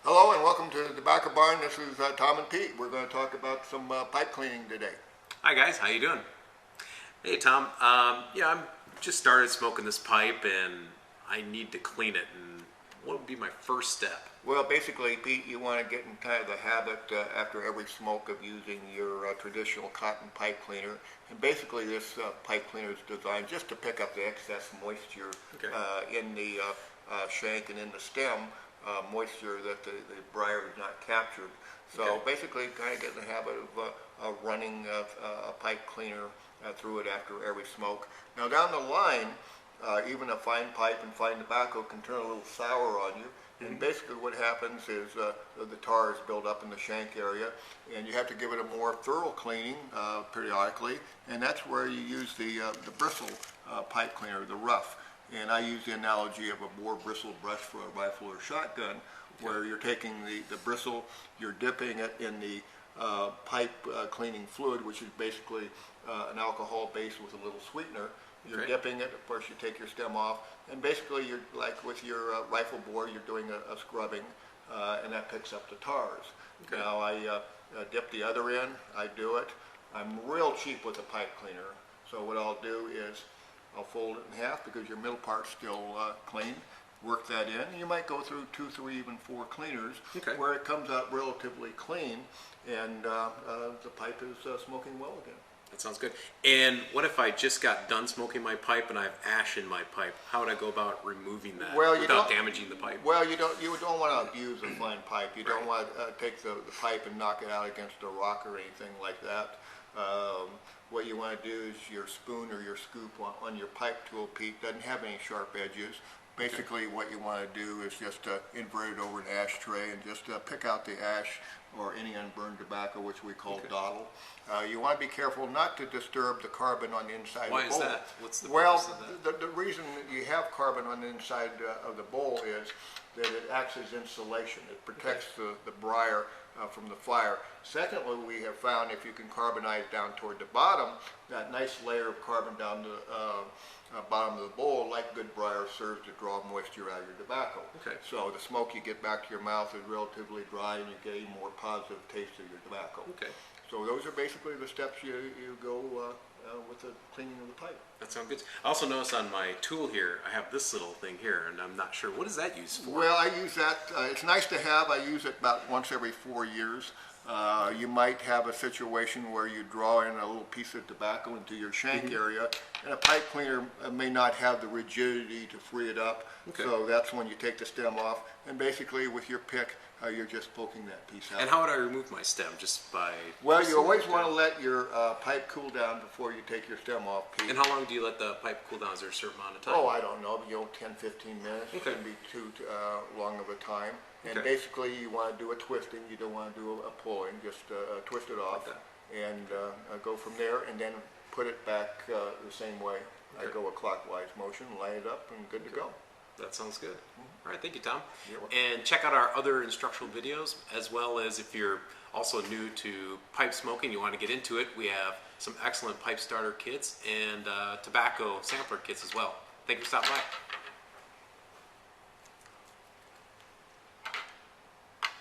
Hello and welcome to the Tobacco Barn. This is Tom and Pete. We're going to talk about some pipe cleaning today. Hi guys, how you doing? Hey Tom, I'm just started smoking this pipe and I need to clean it. And what would be my first step? Well, basically, Pete, you want to get in kind of the habit after every smoke of using your traditional cotton pipe cleaner. And basically, this pipe cleaner is designed just to pick up the excess moisture in the shank and in the stem. Moisture that the briar is not captured. So basically kind of get in the habit of running a pipe cleaner through it after every smoke. Now down the line, even a fine pipe and fine tobacco can turn a little sour on you. And basically what happens is the tar is built up in the shank area, and you have to give it a more thorough cleaning periodically, and that's where you use the bristle pipe cleaner, the rough. And I use the analogy of a more bristle brush for a rifle or shotgun, where you're taking the bristle, you're dipping it in the pipe cleaning fluid, which is basically an alcohol base with a little sweetener. You're dipping it, of course you take your stem off, and basically you're like with your rifle bore, you're doing a scrubbing, and that picks up the tars. Now I dip the other end, I do it. I'm real cheap with a pipe cleaner, so what I'll do is I'll fold it in half because your middle part's still clean. Work that in. You might go through 2, 3, even 4 cleaners where it comes out relatively clean, and the pipe is smoking well again. That sounds good. And what if I just got done smoking my pipe and I have ash in my pipe? How would I go about removing that without damaging the pipe? Well, you don't want to abuse a fine pipe. You don't want to take the pipe and knock it out against a rock or anything like that. What you want to do is your spoon or your scoop on your pipe tool, Pete, doesn't have any sharp edges. Basically what you want to do is just invert it over an ashtray and just pick out the ash or any unburned tobacco, which we call dottle. You want to be careful not to disturb the carbon on the inside of the bowl. Why is that? What's the purpose of that? The reason that you have carbon on the inside of the bowl is that it acts as insulation. It protects the briar from the fire. Secondly, we have found if you can carbonize down toward the bottom, that nice layer of carbon down the bottom of the bowl, like good briar, serves to draw moisture out of your tobacco. So the smoke you get back to your mouth is relatively dry and you get a more positive taste of your tobacco. So those are basically the steps you go with the cleaning of the pipe. That sounds good. I also notice on my tool here, I have this little thing here, and I'm not sure, what is that used for? Well, I use that, it's nice to have. I use it about once every 4 years. You might have a situation where you draw in a little piece of tobacco into your shank area, and a pipe cleaner may not have the rigidity to free it up. So that's when you take the stem off, and basically with your pick, you're just poking that piece out. And how would I remove my stem? Just by... Well, you always want to let your pipe cool down before you take your stem off, Pete. And how long do you let the pipe cool down? Is there a certain amount of time? Oh, I don't know, 10, 15 minutes. It shouldn't be too long of a time. And basically you want to do a twisting, you don't want to do a pulling, just twist it off and go from there, and then put it back the same way. I go a clockwise motion, line it up, and good to go. That sounds good. All right, thank you, Tom. And check out our other instructional videos, as well as if you're also new to pipe smoking, you want to get into it, we have some excellent pipe starter kits and tobacco sampler kits as well. Thank you for stopping by.